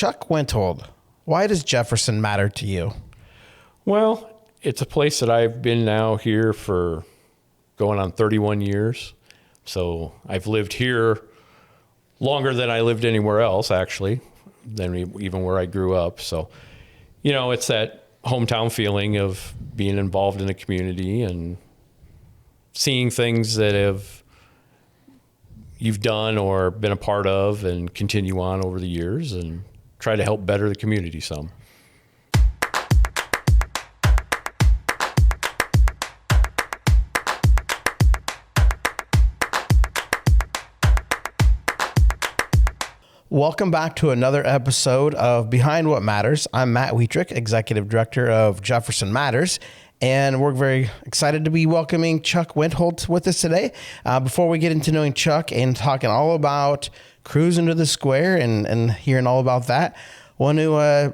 Chuck Wenthold, why does Jefferson matter to you? Well, it's a place that I've been now here for going on 31 years. So I've lived here longer than I lived anywhere else, actually, than even where I grew up. So, it's that hometown feeling of being involved in the community and seeing things that you've done or been a part of and continue on over the years and try to help better the community some. Welcome back to another episode of Behind What Matters. I'm Matt Wietrich, Executive Director of Jefferson Matters, and we're very excited to be welcoming Chuck Wenthold with us today. Before we get into knowing Chuck and talking all about Cruisin to the Square and hearing all about that, I want to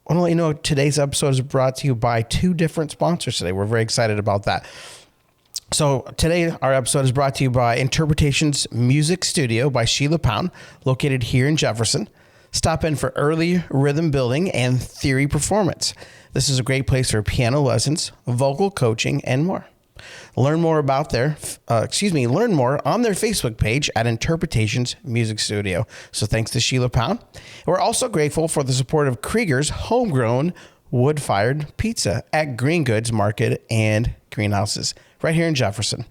let you know today's episode is brought to you by two different sponsors today. We're very excited about that. So today, our episode is brought to you by Interpretations Music Studio by Sheila Pound, located here in Jefferson. Stop in for early rhythm building and theory performance. This is a great place for piano lessons, vocal coaching, and more. Learn more on their Facebook page at Interpretations Music Studio. So thanks to Sheila Pound. We're also grateful for the support of Krieger's homegrown wood-fired pizza at Green Goods Market and Greenhouses right here in Jefferson.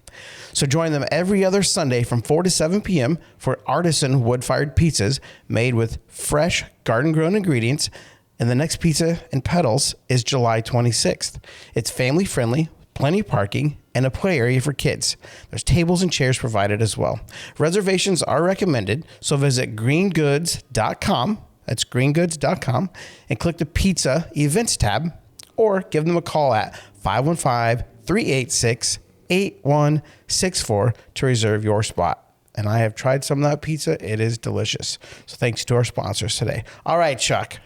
So join them every other Sunday from 4 to 7 p.m. for artisan wood-fired pizzas made with fresh garden-grown ingredients. And the next Pizza and Pedals is July 26th. It's family-friendly, plenty of parking, and a play area for kids. There's tables and chairs provided as well. Reservations are recommended, so visit greengoods.com. That's greengoods.com, and click the Pizza Events tab, or give them a call at 515-386-8164 to reserve your spot. And I have tried some of that pizza. It is delicious. So thanks to our sponsors today. All right, Chuck.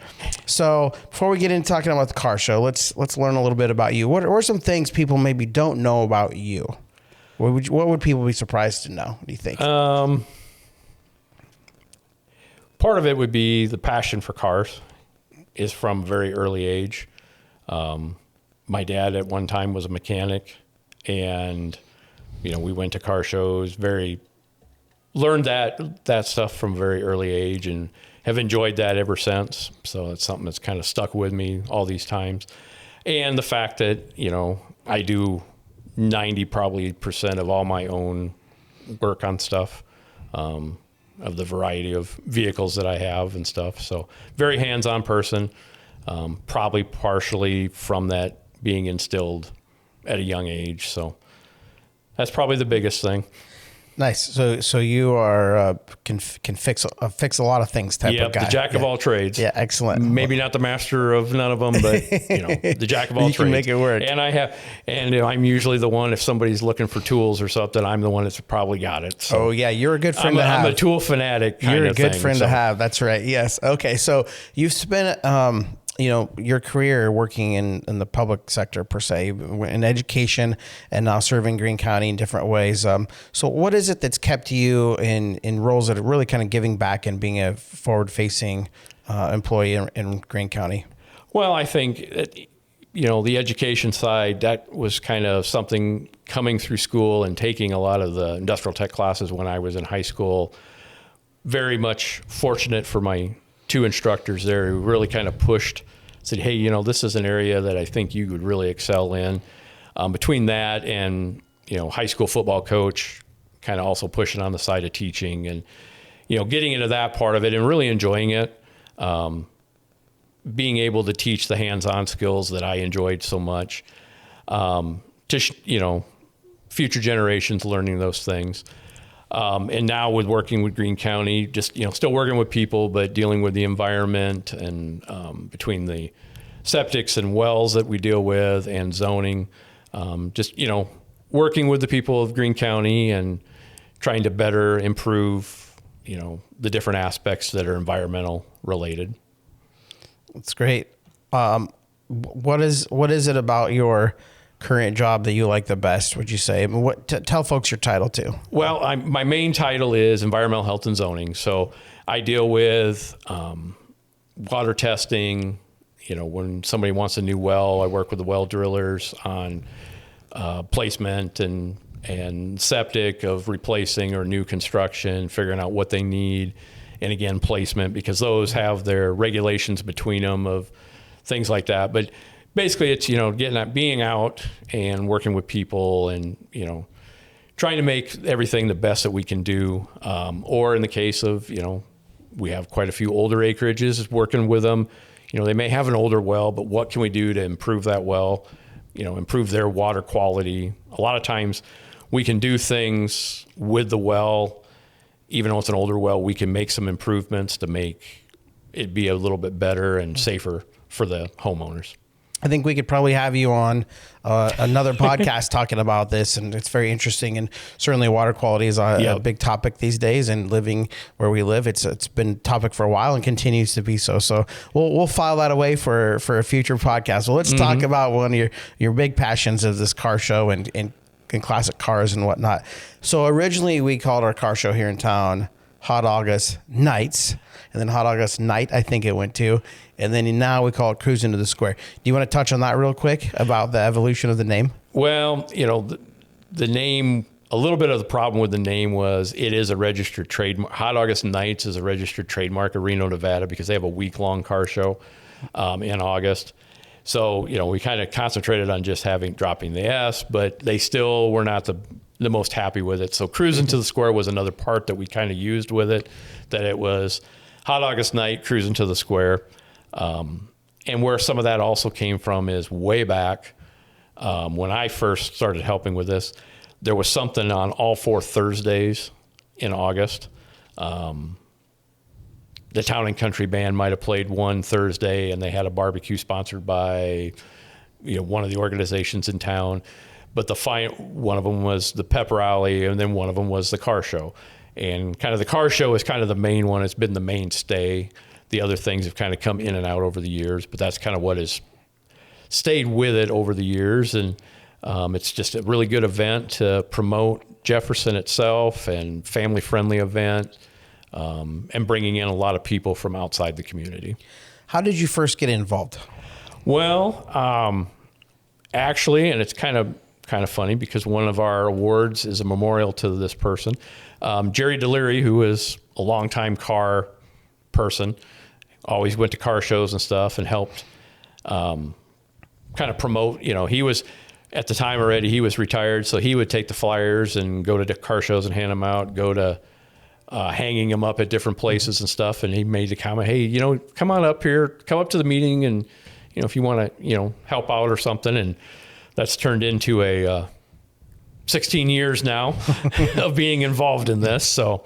So before we get into talking about the car show, let's learn a little bit about you. What are some things people maybe don't know about you? What would people be surprised to know? What do you think? Part of it would be the passion for cars is from a very early age. My dad at one time was a mechanic, and, we went to car shows, learned that stuff from a very early age and have enjoyed that ever since. So it's something that's kind of stuck with me all these times. And the fact that, I do 90% of all my own work on stuff, of the variety of vehicles that I have and stuff. So very hands-on person, probably partially from that being instilled at a young age. So that's probably the biggest thing. Nice. So you are can fix a lot of things type of guy. The jack of all trades. Yeah, excellent. Maybe not the master of none of them, but the jack of all trades. You can make it work. And I'm usually the one, if somebody's looking for tools or something, I'm the one that's probably got it. So you're a good friend to have. I'm a tool fanatic. You're a good friend to have. That's right. Yes. Okay. So you've spent your career working in the public sector per se, in education, and now serving Greene County in different ways. So what is it that's kept you in roles that are really kind of giving back and being a forward-facing employee in Greene County? Well, I think that, the education side, that was kind of something coming through school and taking a lot of the industrial tech classes when I was in high school. Very much fortunate for my two instructors there who really kind of said, hey, this is an area that I think you would really excel in. Between that and, high school football coach, kind of also pushing on the side of teaching and, getting into that part of it and really enjoying it. Being able to teach the hands-on skills that I enjoyed so much, to, future generations learning those things. And now with working with Greene County, just, still working with people, but dealing with the environment and between the septics and wells that we deal with and zoning, just, working with the people of Greene County and trying to better improve, the different aspects that are environmental related. That's great. What is it about your current job that you like the best, would you say? I mean, tell folks your title too. Well, my main title is Environmental Health and Zoning. So I deal with water testing. When somebody wants a new well, I work with the well drillers on placement and septic of replacing or new construction, figuring out what they need. And again, placement, because those have their regulations between them of things like that. But basically it's, being out and working with people and, trying to make everything the best that we can do. Or in the case of, we have quite a few older acreages, working with them. They may have an older well, but what can we do to improve that well, improve their water quality? A lot of times we can do things with the well, even though it's an older well, we can make some improvements to make it be a little bit better and safer for the homeowners. I think we could probably have you on another podcast talking about this, and it's very interesting. And certainly, water quality is a big topic these days. And living where we live, it's been a topic for a while and continues to be so. So we'll file that away for a future podcast. Well, let's talk about one of your big passions of this car show and classic cars and whatnot. So originally, we called our car show here in town Hot August Nights, and then Hot August Night, I think it went to. And then now we call it Cruisin to the Square. Do you want to touch on that real quick about the evolution of the name? Well, the name, a little bit of the problem with the name was it is a registered trademark. Hot August Nights is a registered trademark of Reno, Nevada, because they have a week-long car show in August. So, we kind of concentrated on just dropping the S, but they still were not the most happy with it. So Cruisin to the Square was another part that we kind of used with it, that it was Hot August Night, Cruisin to the Square. And where some of that also came from is way back when I first started helping with this, there was something on all 4 Thursdays in August. The Town and Country Band might have played one Thursday, and they had a barbecue sponsored by one of the organizations in town. But one of them was the pep rally, and then one of them was the car show. And kind of the car show is kind of the main one. It's been the mainstay. The other things have kind of come in and out over the years, but that's kind of what has stayed with it over the years. And it's just a really good event to promote Jefferson itself, and family-friendly event, and bringing in a lot of people from outside the community. How did you first get involved? Well, actually, and it's kind of funny because one of our awards is a memorial to this person. Jerry Deliri, who is a longtime car person, always went to car shows and stuff and helped kind of promote. He was, at the time already, he was retired, so he would take the flyers and go to car shows and hand them out, go to hanging them up at different places and stuff. And he made the comment, hey, come on up here, come up to the meeting, and if you want to help out or something. And that's turned into a 16 years now of being involved in this. So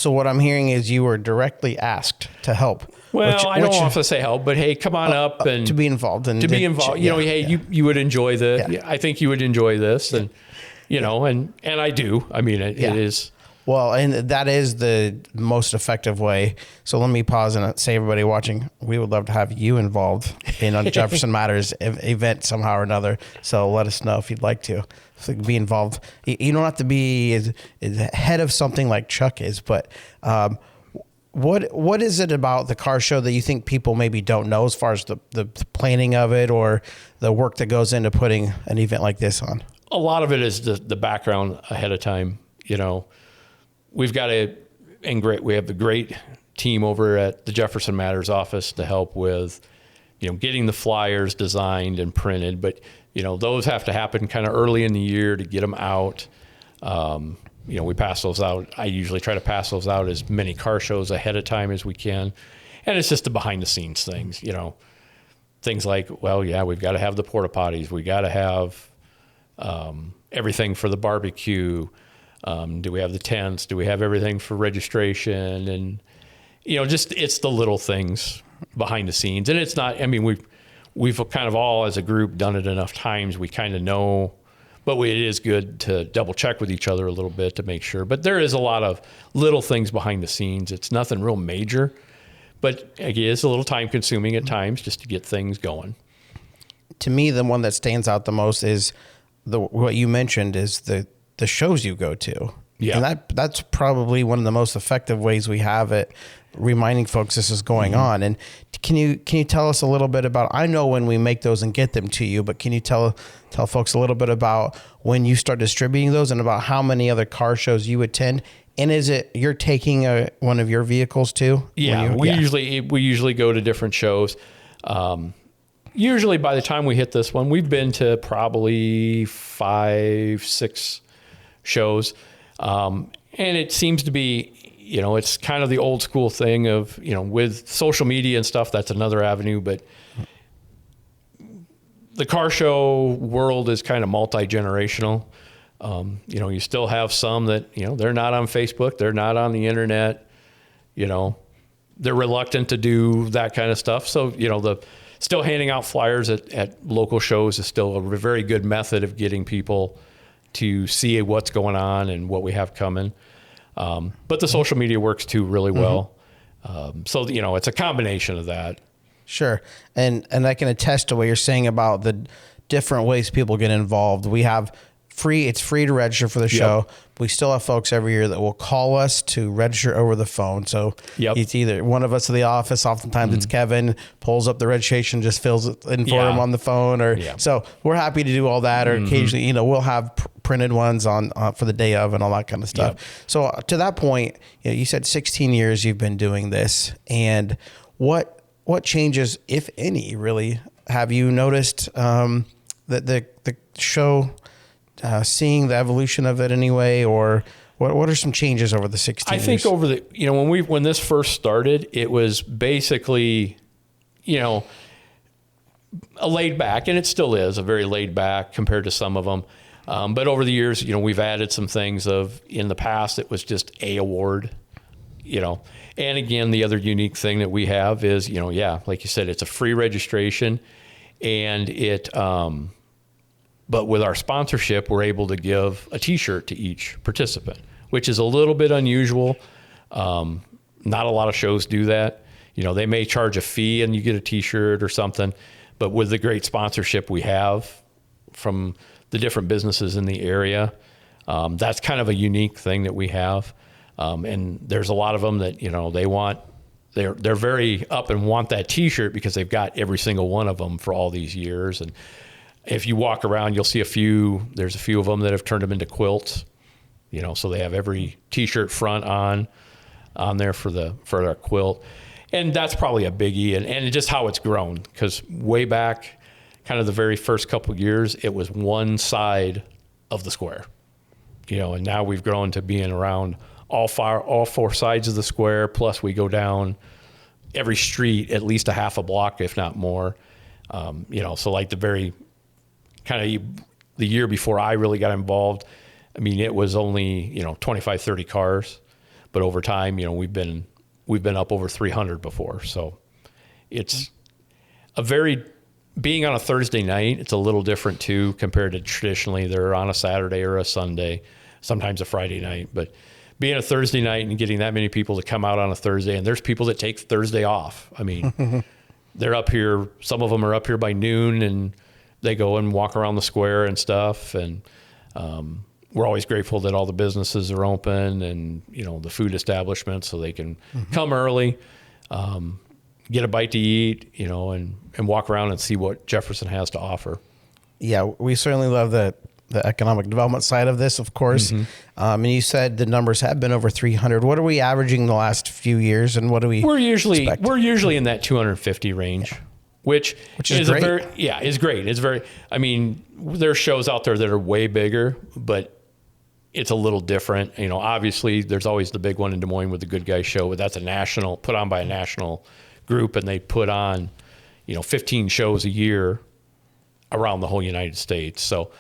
what I'm hearing is you were directly asked to help. Well, I don't want to say help, but hey, come on up and to be involved. You would enjoy this. Yeah. I think you would enjoy this, and and I do. I mean, it is. Well, and that is the most effective way. So let me pause and say, everybody watching, we would love to have you involved in a Jefferson Matters event somehow or another. So let us know if you'd like to be involved. You don't have to be as head of something like Chuck is, but what is it about the car show that you think people maybe don't know as far as the planning of it or the work that goes into putting an event like this on? A lot of it is the background ahead of time. We've got we have the great team over at the Jefferson Matters office to help with, getting the flyers designed and printed. But, those have to happen kind of early in the year to get them out. We pass those out. I usually try to pass those out as many car shows ahead of time as we can. And it's just the behind the scenes things, things like, we've got to have the porta potties. We got to have everything for the barbecue. Do we have the tents? Do we have everything for registration? And, it's the little things behind the scenes. And it's not, we've kind of all as a group done it enough times. We kind of know, but it is good to double check with each other a little bit to make sure. But there is a lot of little things behind the scenes. It's nothing real major, but it is a little time consuming at times just to get things going. To me, the one that stands out the most is what you mentioned is the shows you go to. Yeah. And that's probably one of the most effective ways we have at reminding folks this is going on. And can you tell us a little bit about, I know when we make those and get them to you, but can you tell folks a little bit about when you start distributing those and about how many other car shows you attend? And is it you're taking one of your vehicles too? Yeah, we usually go to different shows. Usually by the time we hit this one, we've been to probably 5-6 shows. And it seems to be, it's kind of the old school thing of, with social media and stuff, that's another avenue, but the car show world is kind of multi-generational. You still have some that, they're not on Facebook, they're not on the internet, they're reluctant to do that kind of stuff. So, still handing out flyers at local shows is still a very good method of getting people to see what's going on and what we have coming. But the social media works too really well. So, it's a combination of that. Sure. And I can attest to what you're saying about the different ways people get involved. We have it's free to register for the show. We still have folks every year that will call us to register over the phone. So it's either one of us in the office, oftentimes it's Kevin, pulls up the registration, just fills it in for him on the phone. So we're happy to do all that. Or occasionally, we'll have printed ones on for the day of and all that kind of stuff. So to that point, you said 16 years you've been doing this. And what changes, if any, really, have you noticed that the show, seeing the evolution of it anyway, or what are some changes over the 16 years? I think over the, when this first started, it was basically, a laid back, and it still is a very laid back compared to some of them. But over the years, we've added some things in the past, it was just a award, and again, the other unique thing that we have is, like you said, it's a free registration, and but with our sponsorship, we're able to give a T-shirt to each participant, which is a little bit unusual. Not a lot of shows do that. They may charge a fee and you get a T-shirt or something, but with the great sponsorship we have from the different businesses in the area, that's kind of a unique thing that we have. And there's a lot of them that, they're very up and want that T-shirt because they've got every single one of them for all these years. And if you walk around, you'll see there's a few of them that have turned them into quilts, so they have every T-shirt front on there for their quilt. And that's probably a biggie, and just how it's grown, because way back, kind of the very first couple of years, it was one side of the square, and now we've grown to being around all four sides of the square. Plus we go down every street, at least a half a block, if not more. So like the very kind of the year before I really got involved, it was only, 25, 30 cars, but over time, we've been up over 300 before. So it's being on a Thursday night, it's a little different too, compared to traditionally they're on a Saturday or a Sunday, sometimes a Friday night, but being a Thursday night and getting that many people to come out on a Thursday, and there's people that take Thursday off. They're up here, some of them are up here by noon, and they go and walk around the square and stuff. And we're always grateful that all the businesses are open and, the food establishments, so they can come early, get a bite to eat, and walk around and see what Jefferson has to offer. Yeah, we certainly love the economic development side of this, of course. And you said the numbers have been over 300. What are we averaging the last few years, and what do we expect? We're usually in that 250 range. Which is great. Is great. It's very, there's shows out there that are way bigger, but it's a little different. Obviously there's always the big one in Des Moines with the Good Guys show, but that's put on by a national group, and they put on, 15 shows a year around the whole United States. So,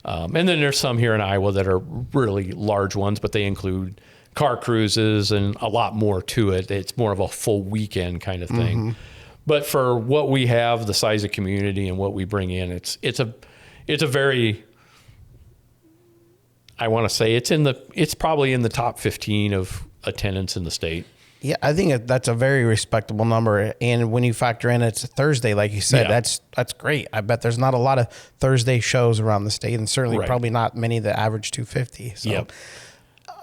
and then there's some here in Iowa that are really large ones, but they include car cruises and a lot more to it. It's more of a full weekend kind of thing. But for what we have, the size of community and what we bring in, it's a very, I want to say it's probably in the top 15 of attendance in the state. Yeah, I think that's a very respectable number. And when you factor in it's a Thursday, like you said, that's great. I bet there's not a lot of Thursday shows around the state, and certainly probably not many that average 250. So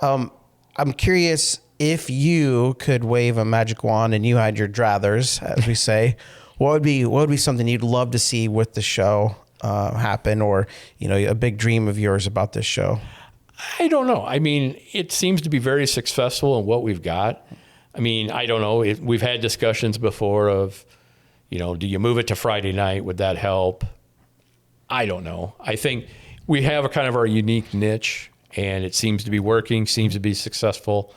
I'm curious, if you could wave a magic wand and you had your druthers, as we say, what would be something you'd love to see with the show happen, or a big dream of yours about this show? I don't know. I mean, it seems to be very successful in what we've got. I mean, I don't know. We've had discussions before of, do you move it to Friday night? Would that help? I don't know. I think we have a kind of our unique niche, and it seems to be working, seems to be successful.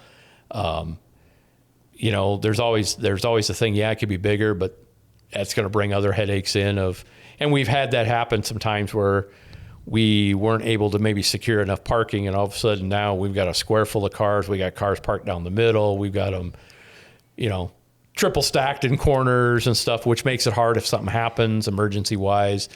There's always the thing, it could be bigger, but that's going to bring other headaches in and we've had that happen sometimes where we weren't able to maybe secure enough parking, and all of a sudden now we've got a square full of cars. We got cars parked down the middle. We've got them, triple stacked in corners and stuff, which makes it hard if something happens emergency wise.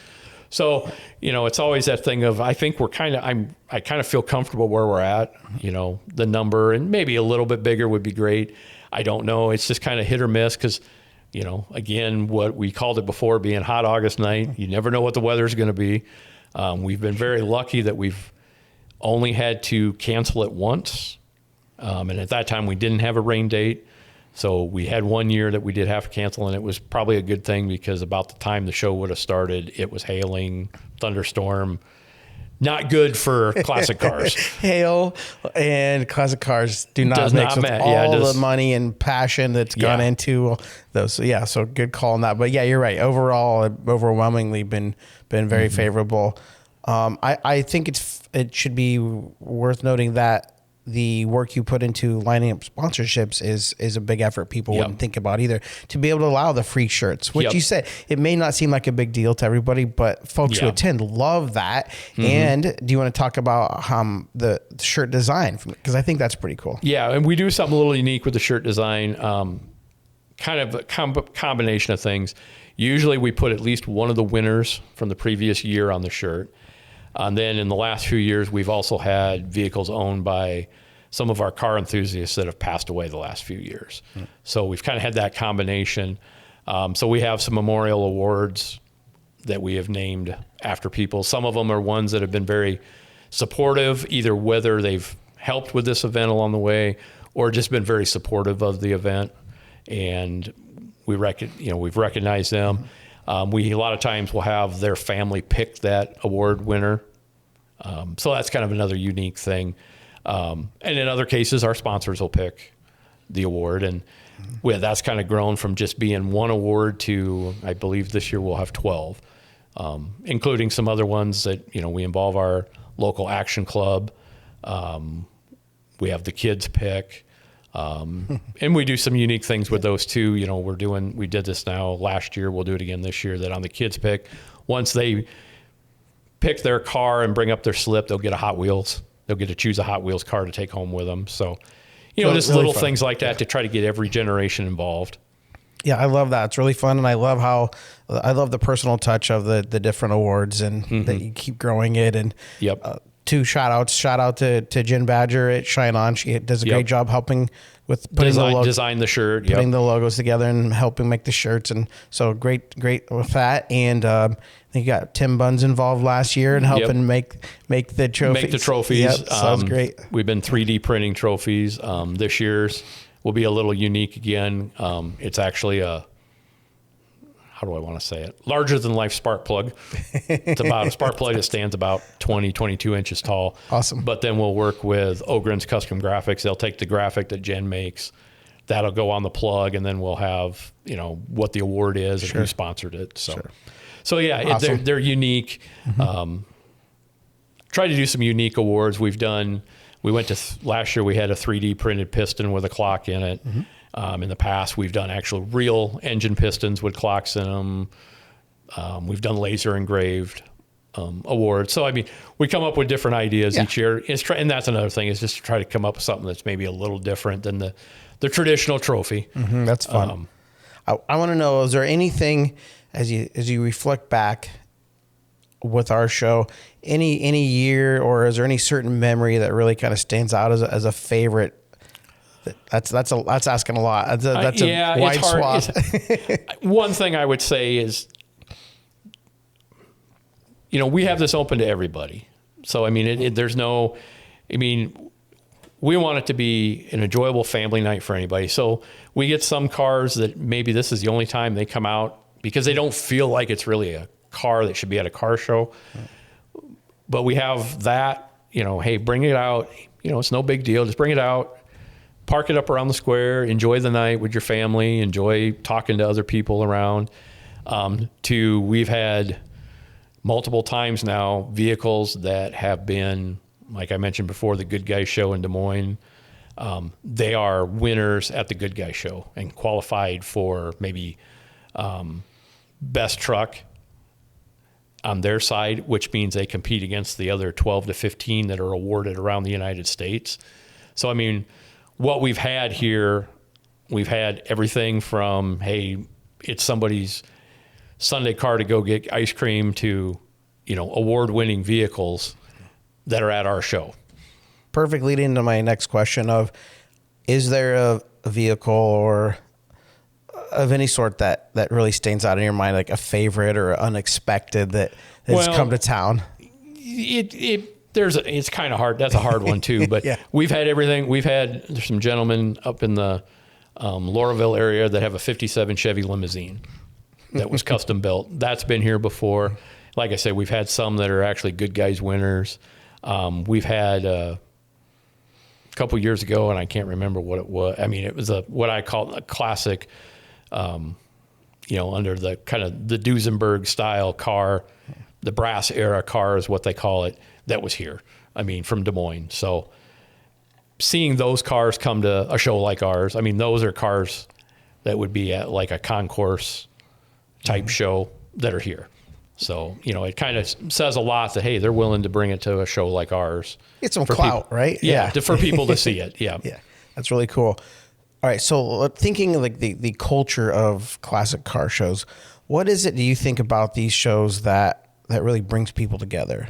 So, it's always that thing of, I think I kind of feel comfortable where we're at, the number, and maybe a little bit bigger would be great. I don't know. It's just kind of hit or miss because, again, what we called it before, being hot August night, you never know what the weather's going to be. We've been very lucky that we've only had to cancel it once. And at that time we didn't have a rain date. So we had 1 year that we did have to cancel, and it was probably a good thing because about the time the show would have started, it was hailing, thunderstorm. Not good for classic cars. Hail and classic cars do not mix with all the money and passion that's gone into those. So good call on that. But you're right. Overall, overwhelmingly been very favorable. I think it should be worth noting that the work you put into lining up sponsorships is a big effort people wouldn't think about either, to be able to allow the free shirts, which you said, it may not seem like a big deal to everybody, but folks who attend love that. And do you want to talk about the shirt design? Because I think that's pretty cool. Yeah. And we do something a little unique with the shirt design, kind of a combination of things. Usually we put at least one of the winners from the previous year on the shirt. And then in the last few years, we've also had vehicles owned by some of our car enthusiasts that have passed away the last few years. So we've kind of had that combination. So we have some memorial awards that we have named after people. Some of them are ones that have been very supportive, either whether they've helped with this event along the way or just been very supportive of the event. And we've recognized them. We a lot of times will have their family pick that award winner. So that's kind of another unique thing. And in other cases, our sponsors will pick the award. And that's kind of grown from just being one award to, I believe this year we'll have 12, including some other ones that, we involve our local action club. We have the kids pick. And we do some unique things with those too. We did this now last year. We'll do it again this year, that on the kids pick, once they pick their car and bring up their slip, they'll get a Hot Wheels. They'll get to choose a Hot Wheels car to take home with them. So, just really little fun things like that to try to get every generation involved. Yeah, I love that. It's really fun. And I love the personal touch of the different awards, and that you keep growing it. And two shout out to Jen Badger at Shine On. She does a great job helping with putting design the shirt, putting the logos together and helping make the shirts. And so great with that. And I think you got Tim Buns involved last year and helping make the trophies. Make the trophies. Yep, sounds great. We've been 3D printing trophies. This year's will be a little unique again. It's actually how do I want to say it? Larger than life spark plug. It's about a spark plug that stands about 20, 22 inches tall. Awesome. But then we'll work with Ogren's Custom Graphics. They'll take the graphic that Jen makes. That'll go on the plug, and then we'll have, what the award is and who sponsored it. So awesome. They're unique. Try to do some unique awards. We went to last year, we had a 3D printed piston with a clock in it. In the past, we've done actual real engine pistons with clocks in them. We've done laser engraved awards. So, we come up with different ideas each year. And that's another thing, is just to try to come up with something that's maybe a little different than the traditional trophy. That's fun. I want to know, is there anything, as you reflect back with our show, any year, or is there any certain memory that really kind of stands out as a favorite? That's asking a lot. That's a wide swath. One thing I would say is, we have this open to everybody. So, there's no, we want it to be an enjoyable family night for anybody. So we get some cars that maybe this is the only time they come out because they don't feel like it's really a car that should be at a car show. But we have that, hey, bring it out. It's no big deal. Just bring it out, park it up around the square, enjoy the night with your family, enjoy talking to other people around. We've had multiple times now vehicles that have been, like I mentioned before, the Good Guys Show in Des Moines. They are winners at the Good Guys Show and qualified for maybe best truck on their side, which means they compete against the other 12 to 15 that are awarded around the United States. So, I mean, what we've had here, we've had everything from, hey, it's somebody's Sunday car to go get ice cream to, award-winning vehicles that are at our show. Perfect lead into my next question of, is there a vehicle or of any sort that really stands out in your mind, like a favorite or unexpected that has come to town? It's kind of hard. That's a hard one too, but Yeah. We've had everything. There's some gentlemen up in the Laurelville area that have a 57 Chevy limousine that was custom built. That's been here before. Like I said, we've had some that are actually Good Guys winners. We've had a couple years ago, and I can't remember what it was. I mean, it was what I call a classic, under the kind of the Duesenberg style car, the brass era car is what they call it, that was here. I mean, from Des Moines. So seeing those cars come to a show like ours, I mean, those are cars that would be at like a concourse type show that are here. So, it kind of says a lot that, hey, they're willing to bring it to a show like ours. Get some clout, right? Yeah. For people to see it. Yeah. Yeah. That's really cool. All right. So thinking like the culture of classic car shows, what is it do you think about these shows that really brings people together?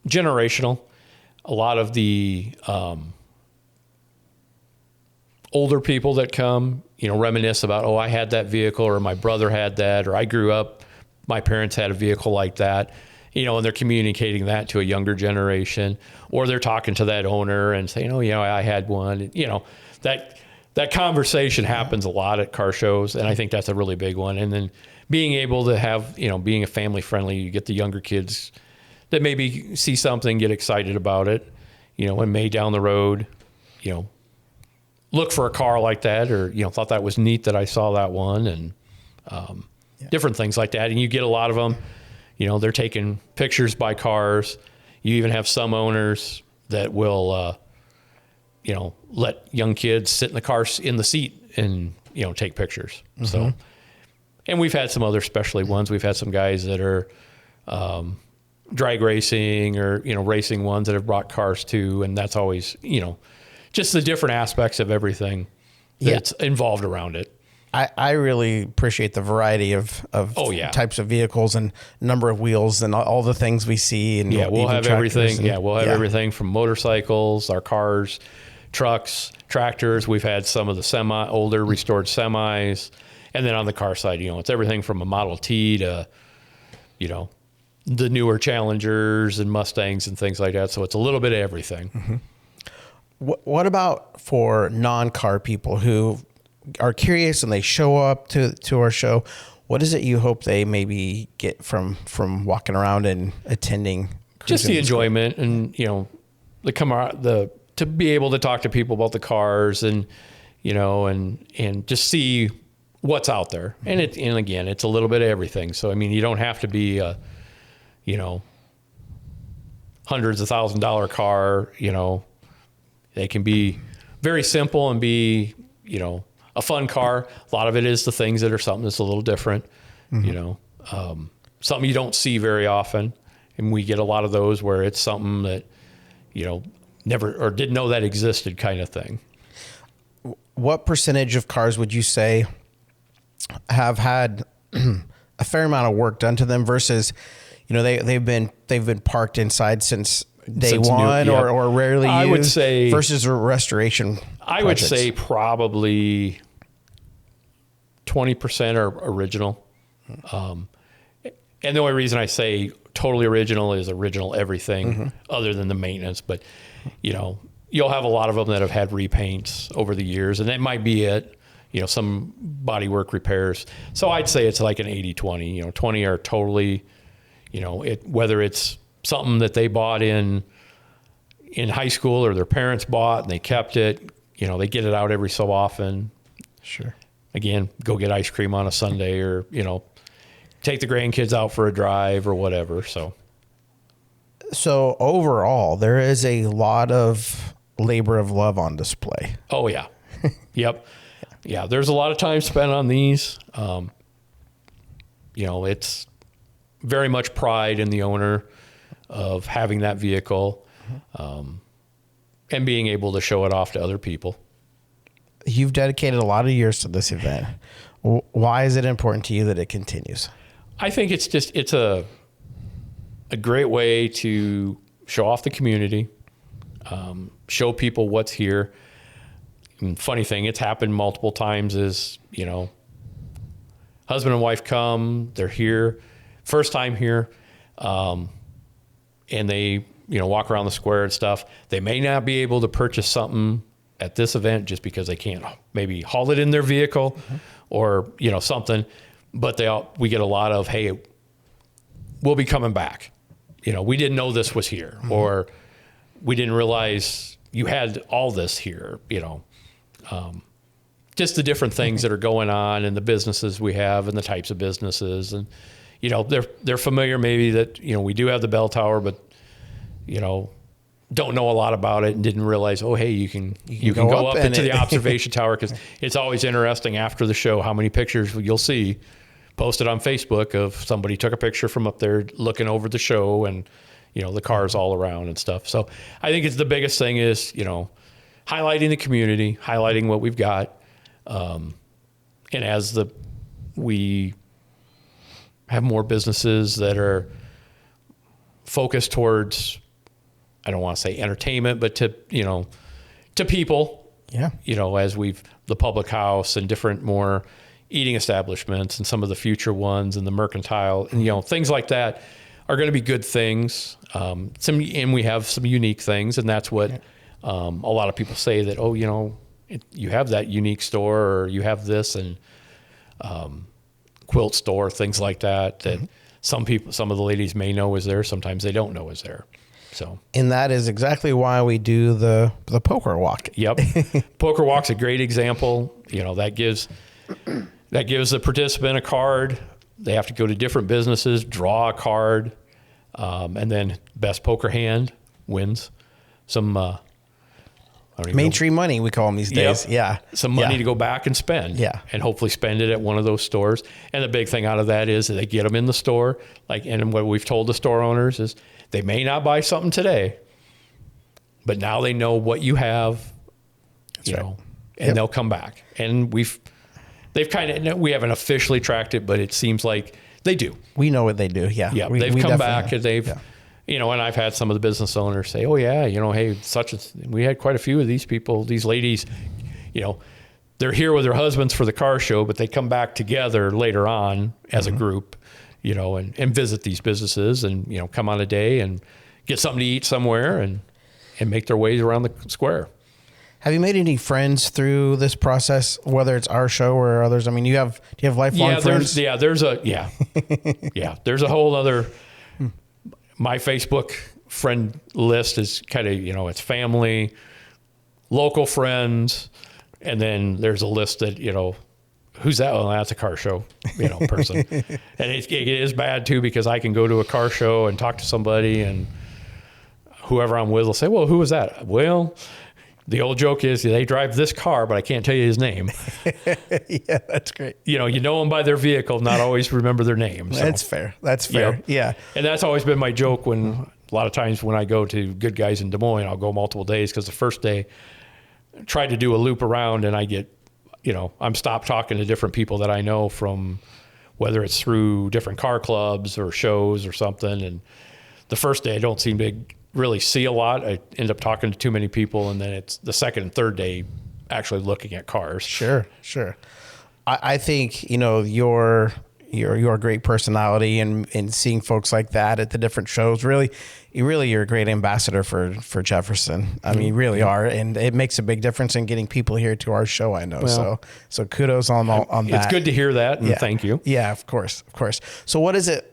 Generational. A lot of the older people that come, reminisce about, I had that vehicle, or my brother had that, or I grew up, my parents had a vehicle like that, and they're communicating that to a younger generation, or they're talking to that owner and saying, I had one. That conversation happens a lot at car shows, and I think that's a really big one. And then being able to have, being a family friendly, you get the younger kids that maybe see something, get excited about it, and may down the road, look for a car like that, or, thought that was neat that I saw that one, and different things like that. And you get a lot of them, they're taking pictures by cars. You even have some owners that will, let young kids sit in the car in the seat and, take pictures. Mm-hmm. So, and we've had some other specialty ones. We've had some guys that are drag racing or, racing ones that have brought cars too. And that's always, just the different aspects of everything that's involved around it. I really appreciate the variety of types of vehicles and number of wheels and all the things we see. And we'll have everything. We'll have everything from motorcycles, our cars, trucks, tractors. We've had some of the older restored semis. And then on the car side, it's everything from a Model T to, the newer Challengers and Mustangs and things like that. So it's a little bit of everything. Mm-hmm. What about for non-car people who are curious and they show up to our show? What is it you hope they maybe get from walking around and attending? Just the enjoyment and, to be able to talk to people about the cars and, and just see what's out there. And again, it's a little bit of everything. So, I mean, you don't have to be a, hundreds of $1,000 car, They can be very simple and be, a fun car. A lot of it is the things that are something that's a little different, something you don't see very often. And we get a lot of those where it's something that, never or didn't know that existed kind of thing. What percentage of cars would you say have had a fair amount of work done to them versus, they've been parked inside since day one or rarely used, I would say, versus a restoration I would say probably 20% are original. And the only reason I say totally original is original everything other than the maintenance. But, you'll have a lot of them that have had repaints over the years, and that might be it. Some bodywork repairs. So I'd say it's like an 80-20. 20 are totally, whether it's something that they bought in high school or their parents bought and they kept it, they get it out every so often. Sure. Again, go get ice cream on a Sunday or, take the grandkids out for a drive or whatever. So overall, there is a lot of labor of love on display. Oh, yeah. Yep. Yeah, there's a lot of time spent on these. It's very much pride in the owner of having that vehicle and being able to show it off to other people. You've dedicated a lot of years to this event. Why is it important to you that it continues? I think it's a great way to show off the community, show people what's here. And funny thing, it's happened multiple times is, husband and wife come, they're here, first time here, and they, walk around the square and stuff. They may not be able to purchase something at this event just because they can't maybe haul it in their vehicle or, something, but we get a lot of, hey, we'll be coming back. We didn't know this was here, or we didn't realize you had all this here, just the different things that are going on and the businesses we have and the types of businesses. And, they're familiar maybe that, we do have the bell tower, but, don't know a lot about it and didn't realize, oh, hey, you can go up into the observation tower, because it's always interesting after the show how many pictures you'll see posted on Facebook of somebody took a picture from up there looking over the show and, the cars all around and stuff. So I think it's the biggest thing is, highlighting the community, highlighting what we've got. And as we have more businesses that are focused towards, I don't want to say entertainment, but to people, as the public house and different more eating establishments and some of the future ones and the mercantile and, things like that are going to be good things. And we have some unique things, and that's what a lot of people say that, oh, you have that unique store, or you have this and quilt store, things like that some of the ladies may know is there. Sometimes they don't know is there. So, and that is exactly why we do the poker walk. Yep. Poker walk's a great example. That gives the participant a card. They have to go to different businesses, draw a card, and then best poker hand wins some mainstream money, we call them these days. Yep. Yeah. Some money to go back and spend. Yeah. And hopefully spend it at one of those stores. And the big thing out of that is that they get them in the store. And what we've told the store owners is they may not buy something today, but now they know what you have, and they'll come back. And we haven't officially tracked it, but it seems like they do. We know what they do. Yeah. Yeah. They've come back and they've, and I've had some of the business owners say, oh yeah, hey, we had quite a few of these people, these ladies, they're here with their husbands for the car show, but they come back together later on as a group, and visit these businesses and, come on a day and get something to eat somewhere and make their ways around the square. Have you made any friends through this process, whether it's our show or others? I mean, do you have lifelong friends? There's a whole other, my Facebook friend list is kind of, it's family, local friends. And then there's a list that, who's that? Well, that's a car show, person. And it is bad too, because I can go to a car show and talk to somebody and whoever I'm with will say, well, who was that? Well, the old joke is they drive this car, but I can't tell you his name. Yeah, that's great. You know them by their vehicle, not always remember their name. So. That's fair. Yeah. And that's always been my joke when a lot of times when I go to Good Guys in Des Moines, I'll go multiple days, because the first day I tried to do a loop around and I get, I'm stopped talking to different people that I know from, whether it's through different car clubs or shows or something. And the first day I don't seem to really see a lot. I end up talking to too many people, and then it's the second and third day actually looking at cars. Sure. I think, your your great personality and seeing folks like that at the different shows. Really, you're a great ambassador for Jefferson. I mean, you really are, and it makes a big difference in getting people here to our show. I know. Well, so kudos on that. It's good to hear that, and thank you. Yeah, of course. So what is it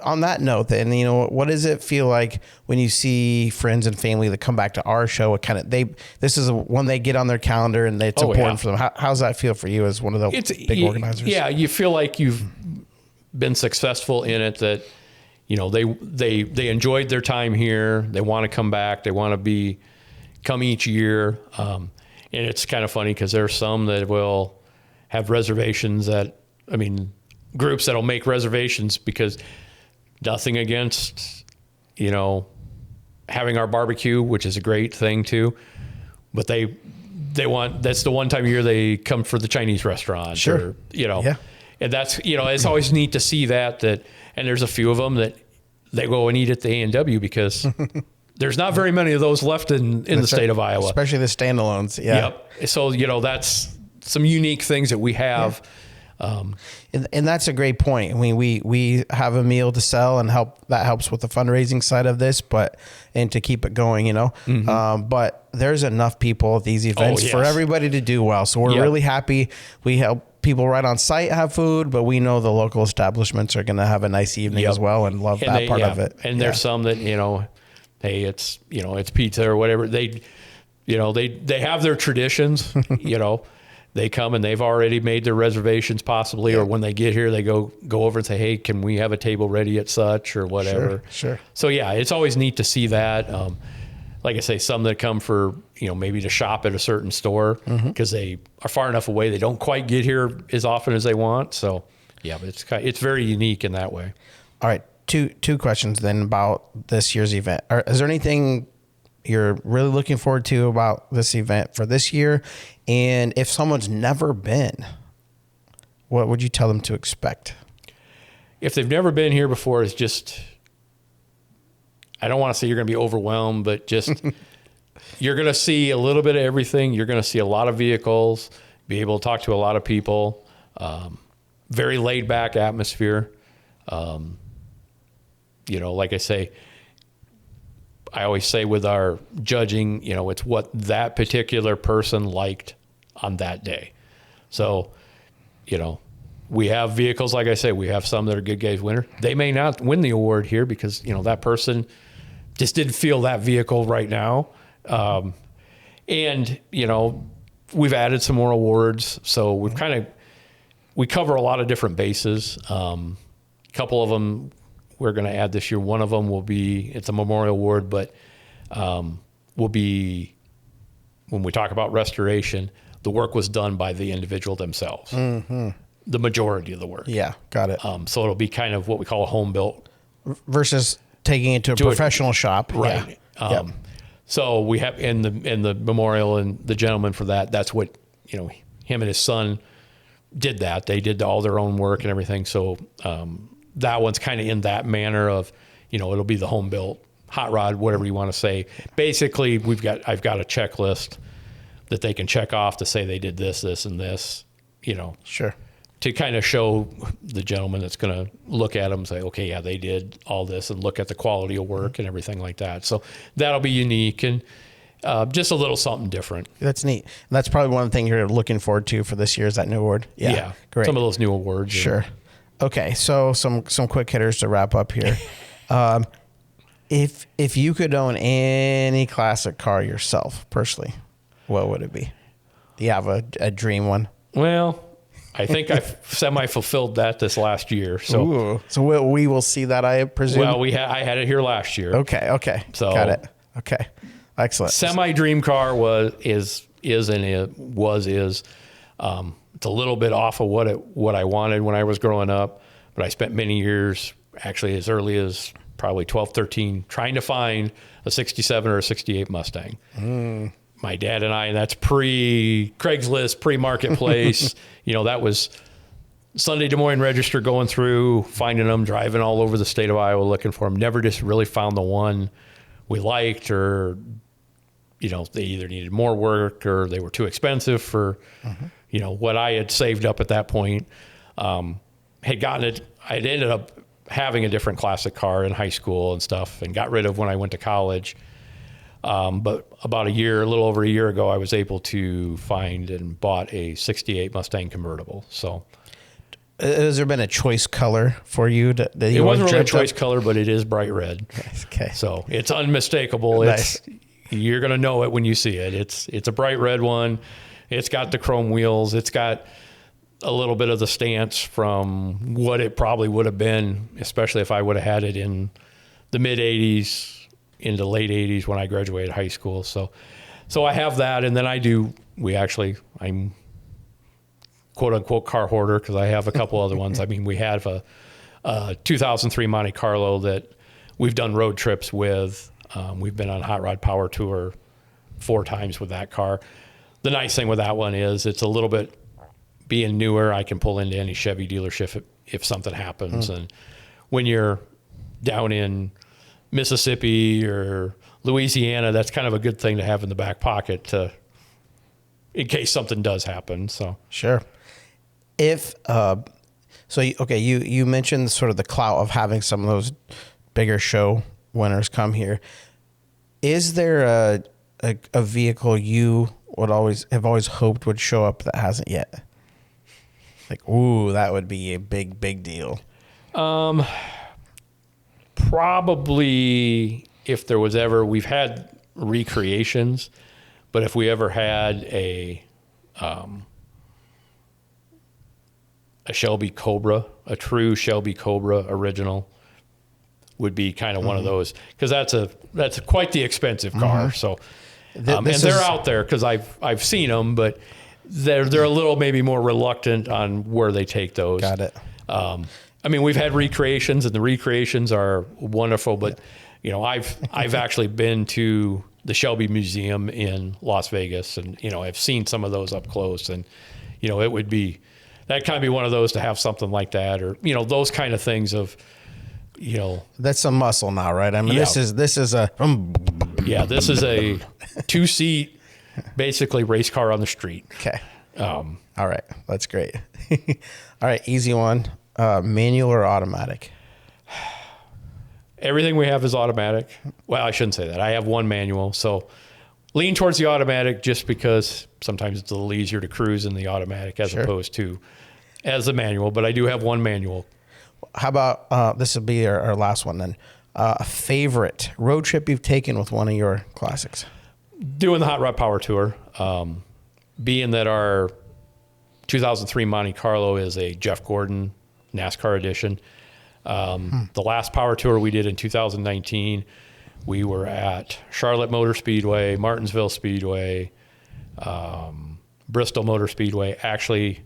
on that note? Then what does it feel like when you see friends and family that come back to our show? This is one they get on their calendar, and it's important for them. How's that feel for you as one of the big organizers? Yeah, you feel like you've been successful in it, that they enjoyed their time here, they want to come back, they want to come each year, and it's kind of funny because there's some that will have reservations, groups that'll make reservations because nothing against having our barbecue, which is a great thing too, but they want, that's the one time a year they come for the Chinese restaurant. Sure. And that's, it's always neat to see that, and there's a few of them that they go and eat at the A&W because there's not very many of those left in the state of Iowa. Especially the standalones. Yeah. Yep. So, that's some unique things that we have. Yeah. And that's a great point. I mean, we have a meal to sell and that helps with the fundraising side of this, and to keep it going, but there's enough people at these events for everybody to do well. So we're really happy. We help people right on site have food, but we know the local establishments are going to have a nice evening as well, and love that part of it. And there's some that, hey, it's pizza or whatever. They have their traditions, they come and they've already made their reservations possibly, or when they get here, they go over and say, hey, can we have a table ready at such or whatever. Sure. So it's always neat to see that. Like I say, some that come for, maybe to shop at a certain store because they are far enough away. They don't quite get here as often as they want. So but it's very unique in that way. All right. Two questions then about this year's event. Is there anything you're really looking forward to about this event for this year? And if someone's never been, what would you tell them to expect? If they've never been here before, it's just, I don't want to say you're going to be overwhelmed, but just you're going to see a little bit of everything. You're going to see a lot of vehicles, be able to talk to a lot of people, very laid back atmosphere. Like I say, I always say with our judging, it's what that particular person liked on that day. So, we have vehicles, like I say, we have some that are good guys winner. They may not win the award here because, that person just didn't feel that vehicle right now. And, we've added some more awards. So we cover a lot of different bases. A couple of them we're going to add this year. One of them it's a memorial award, but will be, when we talk about restoration, the work was done by the individual themselves. Mm-hmm. The majority of the work. Yeah, got it. So it'll be kind of what we call a home built. Versus taking it to a professional shop. Right. Yeah. So we have in the memorial, and the gentleman for that's what, him and his son did that. They did all their own work and everything. So that one's kind of in that manner of, it'll be the home built hot rod, whatever you want to say. Basically, I've got a checklist that they can check off to say they did this, this, and this, Sure. To kind of show the gentleman that's going to look at them and say, okay, yeah, they did all this, and look at the quality of work and everything like that. So that'll be unique and just a little something different. That's neat. And that's probably one of the things you're looking forward to for this year is that new award. Yeah. Great. Some of those new awards. Sure. Okay. So some quick hitters to wrap up here. If you could own any classic car yourself personally, what would it be? Do you have a dream one? Well, I think I've semi-fulfilled that this last year. So we will see that, I presume? Well, I had it here last year. Okay. So got it. Okay. Excellent. Semi-dream car is. It's a little bit off of what I wanted when I was growing up, but I spent many years, actually as early as probably 12, 13, trying to find a 67 or a 68 Mustang. My dad and I, and that's pre-Craigslist, pre-marketplace, that was Sunday Des Moines Register, going through, finding them, driving all over the state of Iowa looking for them. Never just really found the one we liked, or, they either needed more work or they were too expensive for, what I had saved up at that point. Had had gotten it. I'd ended up having a different classic car in high school and stuff, and got rid of when I went to college. But about a little over a year ago, I was able to find and bought a '68 Mustang convertible. So, has there been a choice color for you? That you it wasn't really a dreamt choice of? color, but it is bright red. Okay. So it's unmistakable. Nice. You're going to know it when you see it. It's a bright red one. It's got the chrome wheels. It's got a little bit of the stance from what it probably would have been, especially if I would have had it in the mid 80s into late 80s when I graduated high school. So I have that. And then I'm quote unquote car hoarder because I have a couple other ones. I mean, we have a 2003 Monte Carlo that we've done road trips with. We've been on Hot Rod Power Tour 4 times with that car. The nice thing with that one is it's a little bit, being newer, I can pull into any Chevy dealership if something happens. And when you're down in Mississippi or Louisiana, that's kind of a good thing to have in the back pocket in case something does happen. So Sure. If you mentioned sort of the clout of having some of those bigger show winners come here. Is there a vehicle you would always hoped would show up that hasn't yet? Like, ooh, that would be a big deal. Probably if there was ever, we've had recreations, but if we ever had a Shelby Cobra, a true Shelby Cobra original, would be kind of one of those, because that's quite the expensive car. So, and they're out there because I've seen them, but they're a little maybe more reluctant on where they take those. Got it. I mean, we've had recreations, and the recreations are wonderful, but you know, I've actually been to the Shelby Museum in Las Vegas, and you know, I've seen some of those up close, and you know, that kind of be one of those to have something like that, or you know, those kind of things of, you know, that's some muscle now, right? I mean, Yeah. this is a this is a 2-seat, basically race car on the street. Okay. All right, that's great. All right, easy one. Manual or automatic? Everything we have is automatic. Well, I shouldn't say that. I have one manual, so lean towards the automatic just because sometimes it's a little easier to cruise in the automatic as opposed to as a manual. But I do have one manual. How about this will be our last one then. A favorite road trip you've taken with one of your classics? Doing the Hot Rod Power Tour, being that our 2003 Monte Carlo is a Jeff Gordon NASCAR edition. The last Power Tour we did in 2019, we were at Charlotte Motor Speedway, Martinsville Speedway, Bristol Motor Speedway. Actually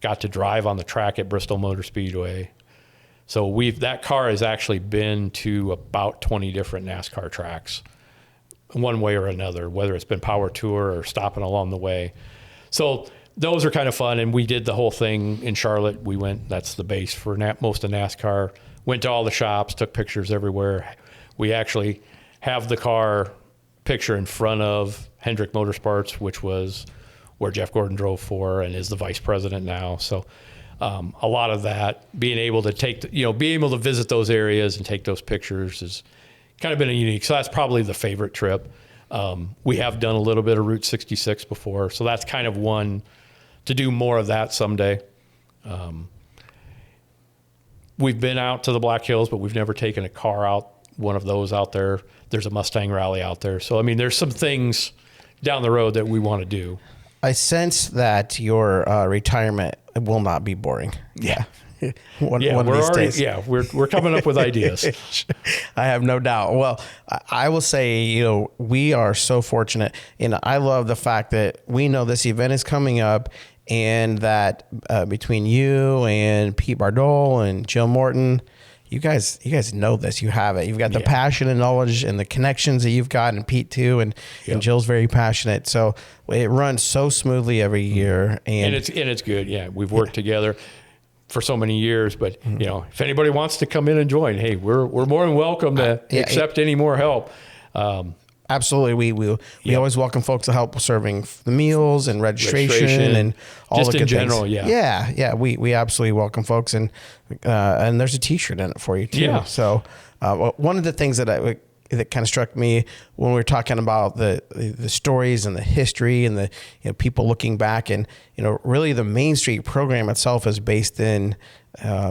got to drive on the track at Bristol Motor Speedway. So that car has actually been to about 20 different NASCAR tracks, one way or another, whether it's been Power Tour or stopping along the way. So those are kind of fun. And we did the whole thing in Charlotte. We went, that's the base for most of NASCAR. Went to all the shops, took pictures everywhere. We actually have the car picture in front of Hendrick Motorsports, which was where Jeff Gordon drove for and is the vice president now. So a lot of that, being able to being able to visit those areas and take those pictures has kind of been a unique. So that's probably the favorite trip. We have done a little bit of Route 66 before, so that's kind of one to do more of that someday. We've been out to the Black Hills, but we've never taken a car out, one of those out there. There's a Mustang rally out there. So, I mean, there's some things down the road that we want to do. I sense that your retirement will not be boring. Yeah. One of these days. Yeah, we're coming up with ideas. I have no doubt. Well, I will say, we are so fortunate. I love the fact that we know this event is coming up, and that between you and Pete Bardole and Jill Morton, you guys know this. You have it. You've got the passion and knowledge and the connections that you've got, and Pete too, and Jill's very passionate. So it runs so smoothly every year, and it's good. Yeah, we've worked together for so many years, but if anybody wants to come in and join, hey, we're more than welcome to accept any more help. Absolutely. We always welcome folks to help serving the meals and registration and all just the in good general. things. Yeah. Yeah. We absolutely welcome folks, and there's a t-shirt in it for you too. Yeah. So one of the things that kind of struck me when we were talking about the stories and the history and the people looking back, and really the Main Street program itself is based in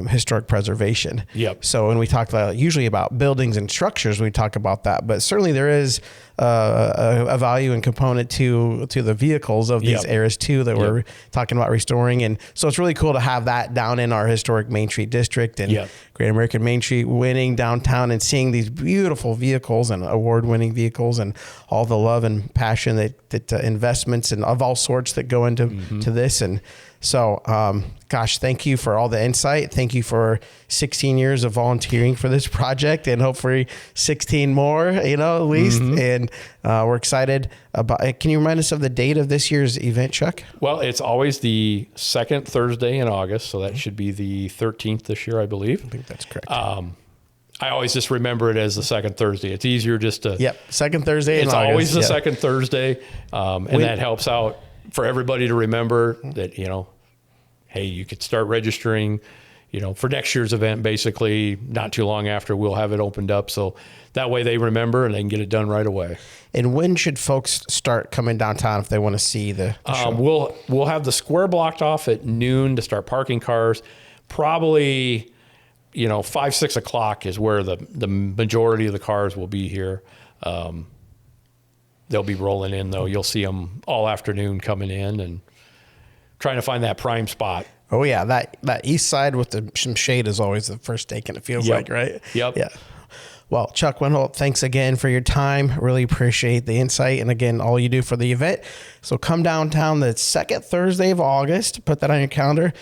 historic preservation. Yep. So when we talk about usually about buildings and structures, we talk about that, but certainly there is a value and component to the vehicles of these eras too that we're talking about restoring. And so it's really cool to have that down in our historic Main Street district and Great American Main Street winning downtown, and seeing these beautiful vehicles and award-winning vehicles and all the love and passion that investments and of all sorts that go into to this. And so, gosh, thank you for all the insight. Thank you for 16 years of volunteering for this project, and hopefully 16 more, at least. And we're excited about it. Can you remind us of the date of this year's event, Chuck? Well, it's always the second Thursday in August, so that should be the 13th this year, I believe. I think that's correct. I always just remember it as the second Thursday. It's easier just to... second Thursday in August. It's always the second Thursday, and that helps out for everybody to remember that, hey, you could start registering, for next year's event. Basically, not too long after, we'll have it opened up. So that way they remember and they can get it done right away. And when should folks start coming downtown if they want to see the show? We'll have the square blocked off at noon to start parking cars. Probably, 5, 6 o'clock is where the majority of the cars will be here. They'll be rolling in, though. You'll see them all afternoon coming in and trying to find that prime spot. Oh yeah, that east side with some shade is always the first take, and it feels like, right? Yep. Yeah. Well, Chuck Wenthold, thanks again for your time. Really appreciate the insight, and again, all you do for the event. So come downtown the second Thursday of August. Put that on your calendar.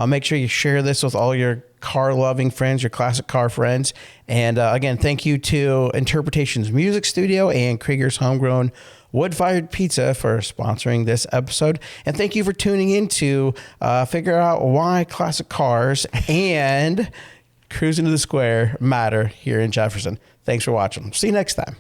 Make sure you share this with all your car-loving friends, your classic car friends. And again, thank you to Interpretations Music Studio and Krieger's Homegrown Wood-Fired Pizza for sponsoring this episode. And thank you for tuning in to figure out why classic cars and cruising to the square matter here in Jefferson. Thanks for watching. See you next time.